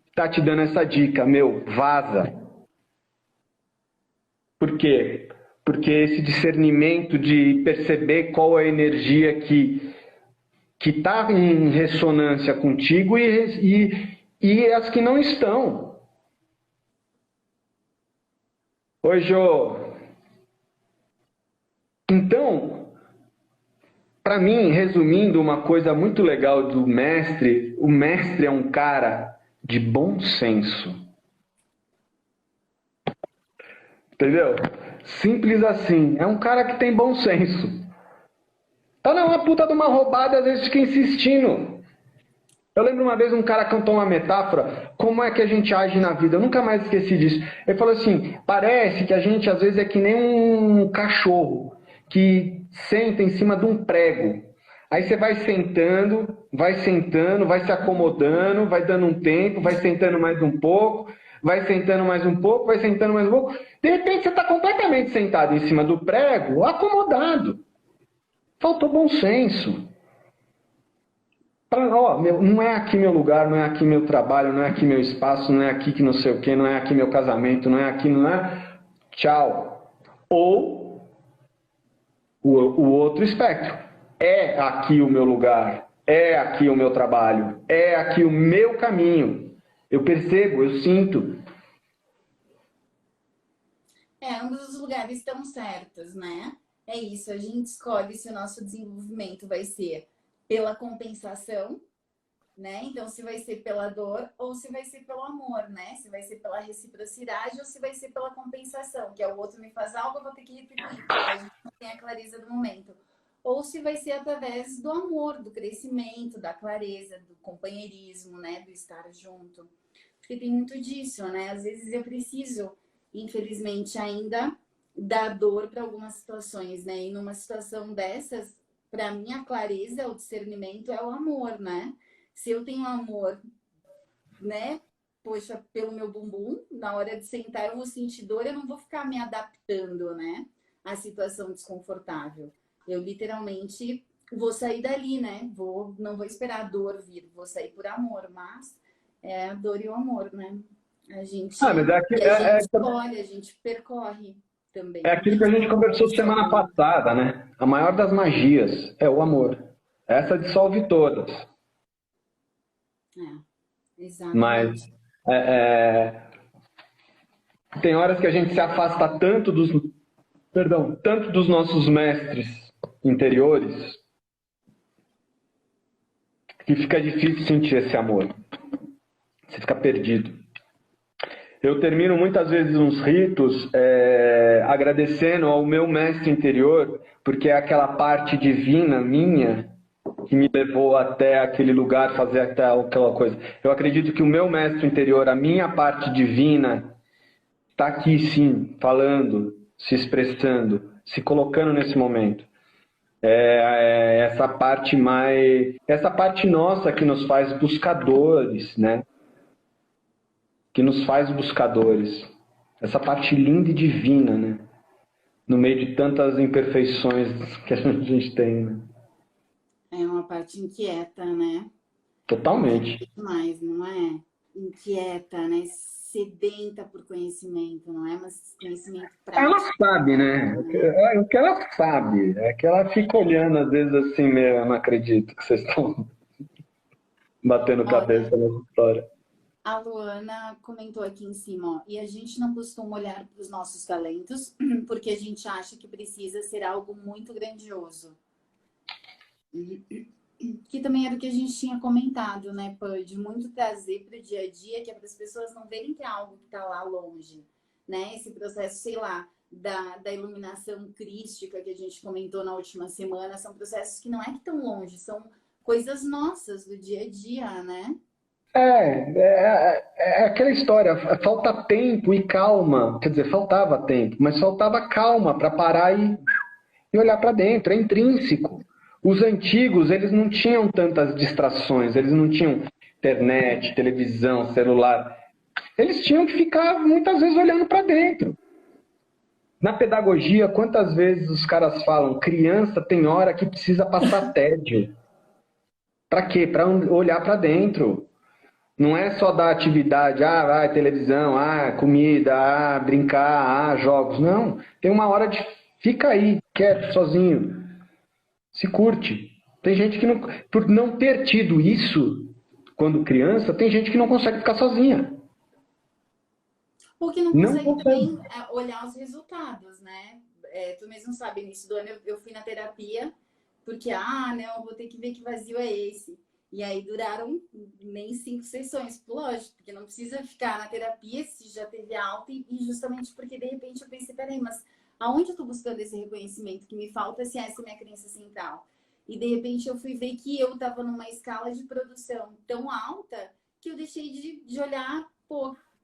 está te dando essa dica, meu, vaza. Por quê? Porque esse discernimento de perceber qual é a energia que está em ressonância contigo e as que não estão. Oi, Jô. Então, para mim, resumindo uma coisa muito legal do mestre, o mestre é um cara de bom senso. Entendeu? Simples assim. É um cara que tem bom senso. Tá numa puta de uma roubada, às vezes fica insistindo. Eu lembro uma vez um cara cantou uma metáfora, como é que a gente age na vida. Eu nunca mais esqueci disso. Ele falou assim, parece que a gente às vezes é que nem um cachorro que senta em cima de um prego. Aí você vai sentando, vai se acomodando, vai dando um tempo, vai sentando mais um pouco, vai sentando mais um pouco, vai sentando mais um pouco. De repente você está completamente sentado em cima do prego, acomodado. Faltou bom senso. Não é aqui meu lugar, não é aqui meu trabalho, não é aqui meu espaço, não é aqui que não sei o que, não é aqui meu casamento, não é aqui, não é... Tchau. Ou o outro espectro. É aqui o meu lugar, é aqui o meu trabalho, é aqui o meu caminho. Eu percebo, eu sinto. Ambos os lugares estão certos, né? É isso, a gente escolhe se o nosso desenvolvimento vai ser pela compensação, né? Então, se vai ser pela dor ou se vai ser pelo amor, né? Se vai ser pela reciprocidade ou se vai ser pela compensação, que é o outro me faz algo, eu vou ter que retribuir, porque a gente não tem a clareza do momento. Ou se vai ser através do amor, do crescimento, da clareza, do companheirismo, né? Do estar junto. Porque tem muito disso, né? Às vezes eu preciso, infelizmente, ainda dar dor para algumas situações, né? E numa situação dessas, para mim, a clareza, o discernimento é o amor, né? Se eu tenho amor, né? Poxa, pelo meu bumbum, na hora de sentar eu vou sentir dor, eu não vou ficar me adaptando, né? À situação desconfortável. Eu literalmente vou sair dali, né? Não vou esperar a dor vir, vou sair por amor, mas é a dor e o amor, né? A gente, escolhe, a gente percorre também. É aquilo que a gente conversou semana passada, né? A maior das magias é o amor. Essa dissolve todas. Exatamente. Mas tem horas que a gente se afasta tanto dos nossos mestres interiores que fica difícil sentir esse amor. Você fica perdido. Eu termino muitas vezes uns ritos agradecendo ao meu mestre interior, porque é aquela parte divina minha que me levou até aquele lugar, fazer até aquela coisa. Eu acredito que o meu mestre interior, a minha parte divina, está aqui sim, falando, se expressando, se colocando nesse momento. Essa parte nossa que nos faz buscadores, né? Que nos faz buscadores. Essa parte linda e divina, né? No meio de tantas imperfeições que a gente tem, né? É uma parte inquieta, né? Totalmente. Mas não é? Inquieta, né? Sedenta por conhecimento, não é? Mas conhecimento prático. Ela sabe, né? O que ela sabe é que ela fica olhando, às vezes, assim, meio, eu não acredito que vocês estão batendo cabeça nessa história. A Luana comentou aqui em cima, ó, e a gente não costuma olhar para os nossos talentos porque a gente acha que precisa ser algo muito grandioso. Que também era o que a gente tinha comentado, né, Pã? De muito trazer para o dia a dia, que é para as pessoas não verem que é algo que está lá longe, né? Esse processo, sei lá, da iluminação crística que a gente comentou na última semana, são processos que não é que estão longe, são coisas nossas do dia a dia, né? É aquela história, falta tempo e calma. Quer dizer, faltava tempo, mas faltava calma para parar e olhar para dentro, é intrínseco. Os antigos, eles não tinham tantas distrações, eles não tinham internet, televisão, celular. Eles tinham que ficar, muitas vezes, olhando para dentro. Na pedagogia, quantas vezes os caras falam, criança tem hora que precisa passar tédio. Para quê? Para olhar para dentro. Não é só dar atividade, televisão, comida, brincar, jogos. Não, tem uma hora de fica aí, quieto, sozinho. Se curte. Tem gente que não, por não ter tido isso quando criança, tem gente que não consegue ficar sozinha. Porque não consegue também olhar os resultados, né? Tu mesmo sabe, no início do ano eu fui na terapia, porque, não, vou ter que ver que vazio é esse. E aí duraram nem 5 sessões, lógico, porque não precisa ficar na terapia se já teve alta, e justamente porque de repente eu pensei, peraí, mas aonde eu tô buscando esse reconhecimento que me falta se essa é a minha crença central? E de repente eu fui ver que eu tava numa escala de produção tão alta que eu deixei de olhar,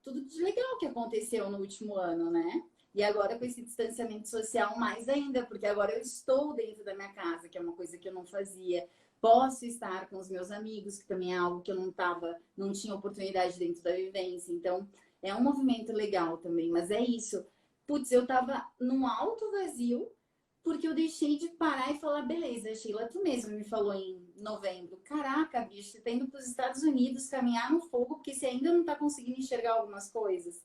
tudo de legal que aconteceu no último ano, né? E agora com esse distanciamento social mais ainda, porque agora eu estou dentro da minha casa, que é uma coisa que eu não fazia. Posso estar com os meus amigos, que também é algo que eu não tinha oportunidade dentro da vivência. Então, é um movimento legal também, mas é isso. Putz, eu tava num alto vazio, porque eu deixei de parar e falar, beleza, Sheila, tu mesmo me falou em novembro. Caraca, bicho, você tá indo para os Estados Unidos caminhar no fogo, porque você ainda não tá conseguindo enxergar algumas coisas.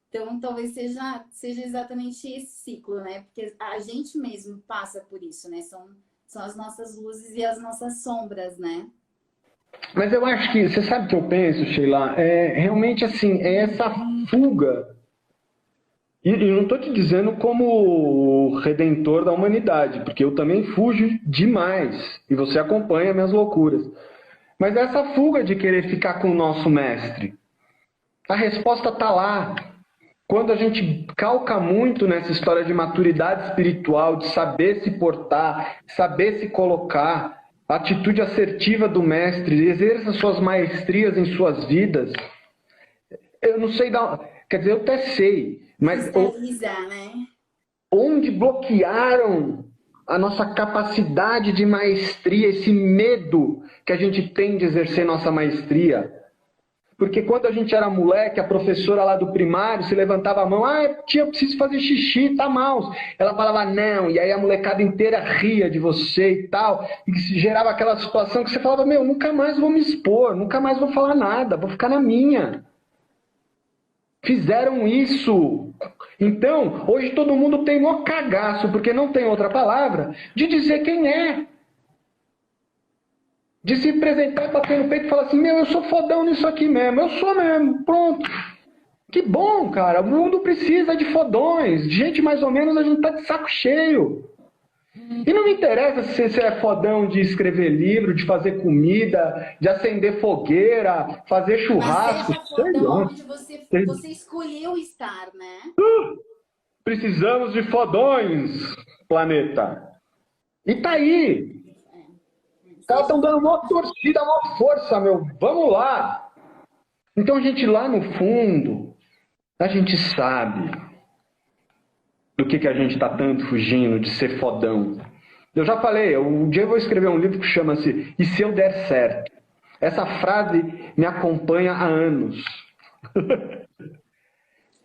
Então, talvez seja exatamente esse ciclo, né? Porque a gente mesmo passa por isso, né? São as nossas luzes e as nossas sombras, né? Mas eu acho que, você sabe o que eu penso, Sheila? Realmente assim, é essa fuga. E não estou te dizendo como redentor da humanidade, porque eu também fujo demais. E você acompanha minhas loucuras. Mas essa fuga de querer ficar com o nosso mestre. A resposta está lá. Quando a gente calca muito nessa história de maturidade espiritual, de saber se portar, saber se colocar, a atitude assertiva do mestre, exerça suas maestrias em suas vidas. Eu não sei quer dizer, eu até sei, mas né? Onde bloquearam a nossa capacidade de maestria, esse medo que a gente tem de exercer nossa maestria. Porque quando a gente era moleque, a professora lá do primário se levantava a mão, tia, eu preciso fazer xixi, tá mal. Ela falava não, e aí a molecada inteira ria de você e tal, e gerava aquela situação que você falava, nunca mais vou me expor, nunca mais vou falar nada, vou ficar na minha. Fizeram isso. Então, hoje todo mundo tem um cagaço, porque não tem outra palavra, de dizer quem é. De se apresentar e bater no peito e falar assim, eu sou fodão nisso aqui mesmo, eu sou mesmo, pronto. Que bom, cara, o mundo precisa de fodões, de gente mais ou menos, a gente tá de saco cheio. E não me interessa se você é fodão de escrever livro, de fazer comida, de acender fogueira, fazer churrasco. Mas seja fodão onde você escolheu estar, né? Precisamos de fodões, planeta. E tá aí. Os caras estão dando uma torcida, uma força, meu. Vamos lá. Então, gente, lá no fundo, a gente sabe do que a gente está tanto fugindo, de ser fodão. Eu já falei, um dia eu vou escrever um livro que chama-se E Se Eu Der Certo? Essa frase me acompanha há anos.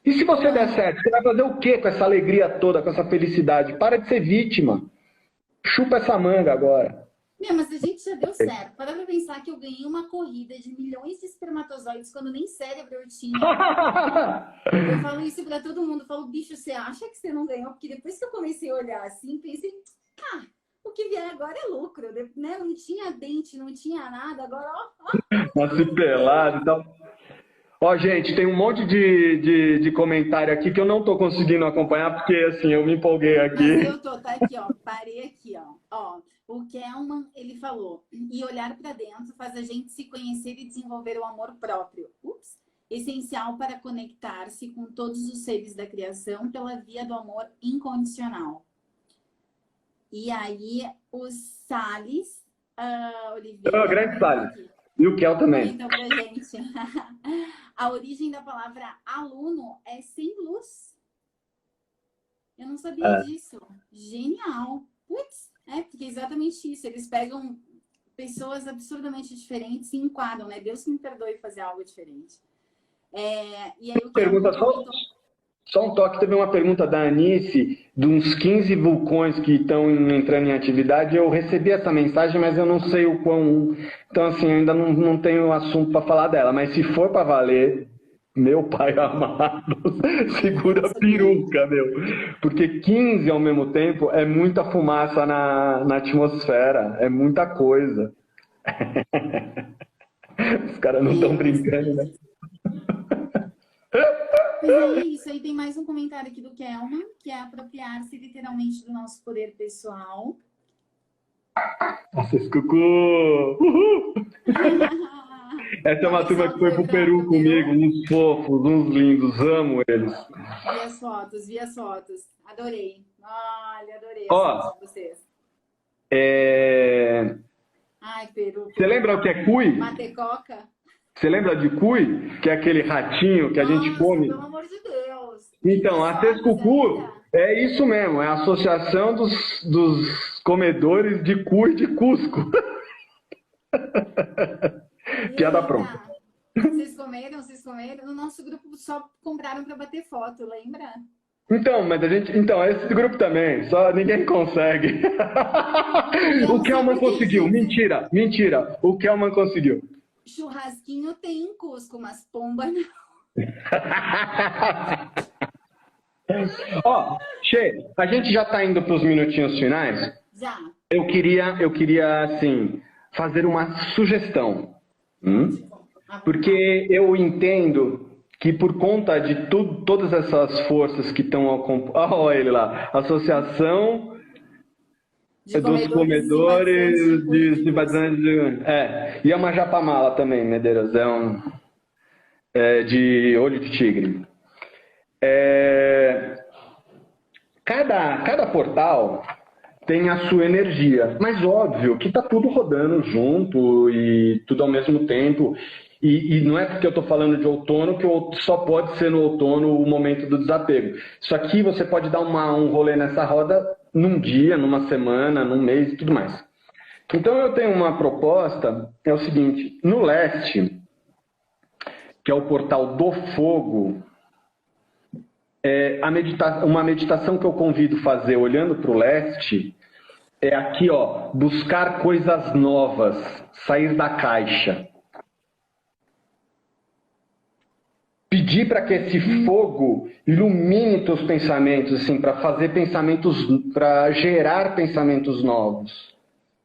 E se você der certo, você vai fazer o quê com essa alegria toda, com essa felicidade? Para de ser vítima. Chupa essa manga agora. Meu, mas a gente já deu certo. Para pra pensar que eu ganhei uma corrida de milhões de espermatozoides quando nem cérebro eu tinha. Eu falo isso pra todo mundo. Eu falo, bicho, você acha que você não ganhou? Porque depois que eu comecei a olhar assim, pensei, o que vier agora é lucro, né? Não tinha dente, não tinha nada. Agora, Nasci pelado e tal. Ó, gente, tem um monte de comentário aqui que eu não tô conseguindo acompanhar, porque, assim, eu me empolguei aqui. Mas eu tô, tá aqui, ó. Parei aqui, ó. Ó, o Kelman, ele falou, e olhar pra dentro faz a gente se conhecer e desenvolver o amor próprio. Ups. Essencial para conectar-se com todos os seres da criação pela via do amor incondicional. E aí, o Salles Oliveira... Grande Salles. E o Kel também. Então, pra gente, a origem da palavra aluno é sem luz. Eu não sabia disso. Genial. Putz, porque é exatamente isso. Eles pegam pessoas absurdamente diferentes e enquadram, né? Deus que me perdoe fazer algo diferente. E aí, pergunta só um toque, teve uma pergunta da Anice, de uns 15 vulcões que estão entrando em atividade. Eu recebi essa mensagem, mas eu não sei o quão... Então, assim, eu ainda não tenho assunto para falar dela. Mas se for para valer, meu pai amado, segura a peruca, meu. Porque 15 ao mesmo tempo é muita fumaça na atmosfera, é muita coisa. Os caras não estão brincando, né? Mas é isso, aí tem mais um comentário aqui do Kelman, que é apropriar-se literalmente do nosso poder pessoal. Nossa, cucu! Uhul! Essa é uma turma que foi pro Peru comigo, uns fofos, uns lindos, amo eles. Vi as fotos. Adorei. Olha, adorei as fotos de vocês. Ai, Peru. Você lembra o que é cuy? Matecoca. Você lembra de cuy? Que é aquele ratinho que a gente come? Pelo amor de Deus. Então, a Tescucu é isso mesmo, é a associação dos comedores de cuy de Cusco. Piada pronta. Vocês comeram? No nosso grupo só compraram para bater foto, lembra? Então, mas esse grupo também, só ninguém consegue. O Kelman conseguiu, mentira. O Kelman conseguiu. Churrasquinho tem em Cusco, mas pomba não. Ó, Che, a gente já tá indo para os minutinhos finais. Já. Eu queria assim, fazer uma sugestão. Porque eu entendo que por conta de todas essas forças que estão... Olha ele lá, Associação dos Comedores de Simpatizantes de... E a Majapamala também, Medeiros, de Olho de Tigre. Cada portal tem a sua energia, mas óbvio que está tudo rodando junto e tudo ao mesmo tempo. E não é porque eu estou falando de outono que só pode ser no outono o momento do desapego. Isso aqui você pode dar um rolê nessa roda num dia, numa semana, num mês e tudo mais. Então eu tenho uma proposta, é o seguinte, no leste, que é o portal do fogo, uma meditação que eu convido a fazer olhando para o leste, é aqui, ó, buscar coisas novas, sair da caixa. Pedir para que esse fogo ilumine teus pensamentos, assim, para fazer pensamentos, para gerar pensamentos novos.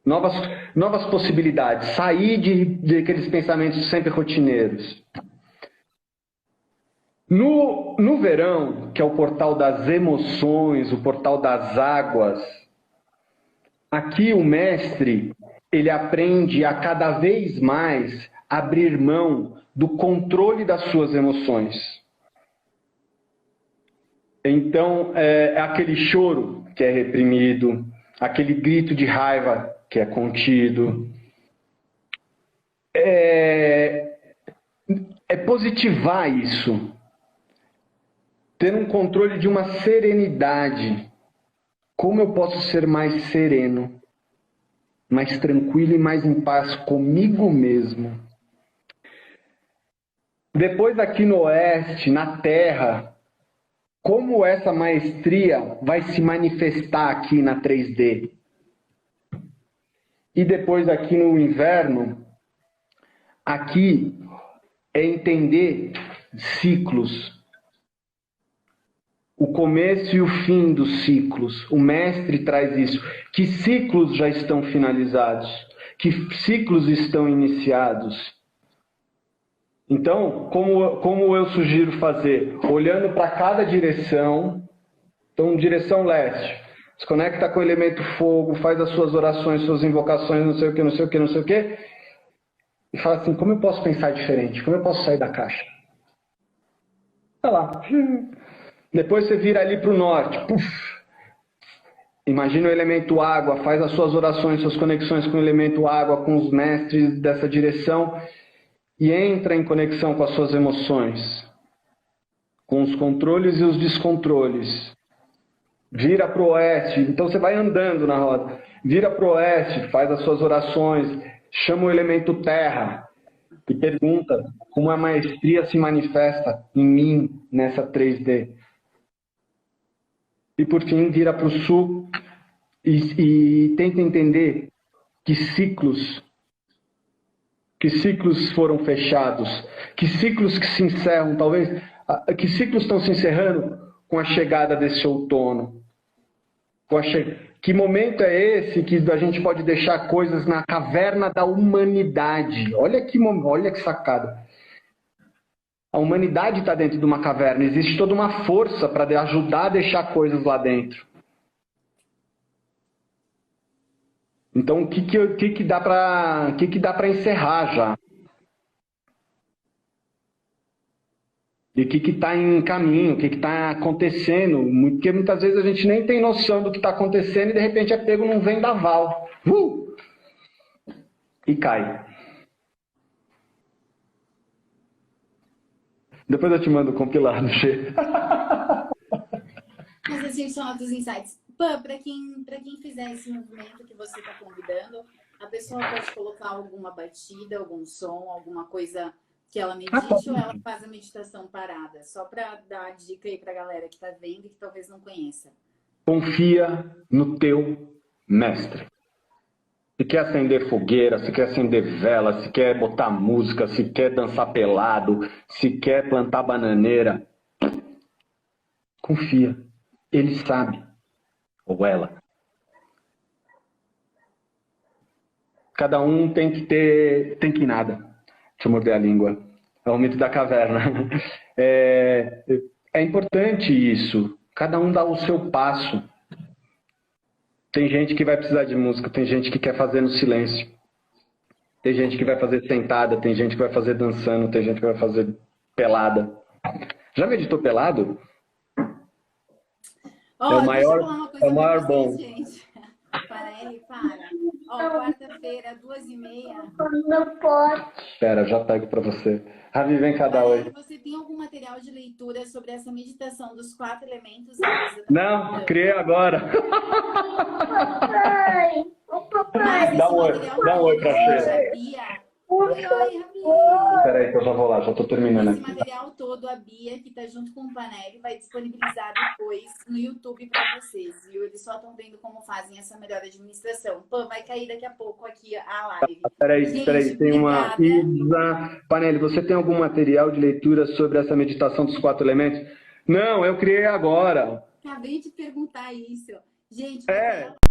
Novas possibilidades. Sair de aqueles pensamentos sempre rotineiros. No verão, que é o portal das emoções, o portal das águas, Aqui o mestre, ele aprende a cada vez mais abrir mão do controle das suas emoções. Então, é aquele choro que é reprimido, aquele grito de raiva que é contido. É positivar isso. Ter um controle de uma serenidade. Como eu posso ser mais sereno, mais tranquilo e mais em paz comigo mesmo? Depois aqui no Oeste, na Terra, como essa maestria vai se manifestar aqui na 3D? E depois aqui no Inverno, aqui é entender ciclos. O começo e o fim dos ciclos. O mestre traz isso. Que ciclos já estão finalizados? Que ciclos estão iniciados? Então, como eu sugiro fazer? Olhando para cada direção. Então, direção leste. Se conecta com o elemento fogo, faz as suas orações, suas invocações, não sei o que, não sei o que, não sei o que. E fala assim, como eu posso pensar diferente? Como eu posso sair da caixa? Olha lá. Depois você vira ali para o norte. Puf. Imagina o elemento água, faz as suas orações, suas conexões com o elemento água, com os mestres dessa direção e entra em conexão com as suas emoções, com os controles e os descontroles. Vira para o oeste, então você vai andando na roda. Vira para o oeste, faz as suas orações, chama o elemento terra e pergunta como a maestria se manifesta em mim nessa 3D. E por fim, vira para o sul e tenta entender que ciclos foram fechados, que ciclos que se encerram, talvez, que ciclos estão se encerrando com a chegada desse outono. Que momento é esse que a gente pode deixar coisas na caverna da humanidade? Olha que sacada. A humanidade está dentro de uma caverna, existe toda uma força para ajudar a deixar coisas lá dentro. Então, o que dá para encerrar já? E o que está em caminho, o que está acontecendo? Porque muitas vezes a gente nem tem noção do que está acontecendo e de repente é pego num vendaval. E cai. Depois eu te mando o compilado, Che. Mas assim, são outros insights. Pã, para quem fizer esse movimento que você está convidando, a pessoa pode colocar alguma batida, algum som, alguma coisa que ela medite ou ela faz a meditação parada? Só para dar dica aí para a galera que está vendo e que talvez não conheça. Confia no teu mestre. Se quer acender fogueira, se quer acender vela, se quer botar música, se quer dançar pelado, se quer plantar bananeira, confia. Ele sabe. Ou ela. Cada um tem que nada. Deixa eu morder a língua. É o mito da caverna. É importante isso. Cada um dá o seu passo. Tem gente que vai precisar de música, tem gente que quer fazer no silêncio. Tem gente que vai fazer sentada, tem gente que vai fazer dançando, tem gente que vai fazer pelada. Já meditou pelado? Oh, é o maior bom. Gente. Para ele, para. Quarta-feira, 2h30. Não pode. Espera, já pego para você. Ravi, vem cá dar oi. Você tem algum material de leitura sobre essa meditação dos 4 elementos? Não, criei agora. Papai. Dá um oi pra você. Oi, Rabi. Espera aí que eu já vou lá, já tô terminando Esse aqui. material todo, a Bia, que tá junto com o Panelli, vai disponibilizar depois no YouTube para vocês, viu? Eles só estão vendo como fazem essa melhor administração. Pã, vai cair daqui a pouco aqui a live. Peraí, tem uma... Isa, Panelli, você tem algum material de leitura sobre essa meditação dos 4 elementos? Não, eu criei agora. Acabei de perguntar isso. Gente,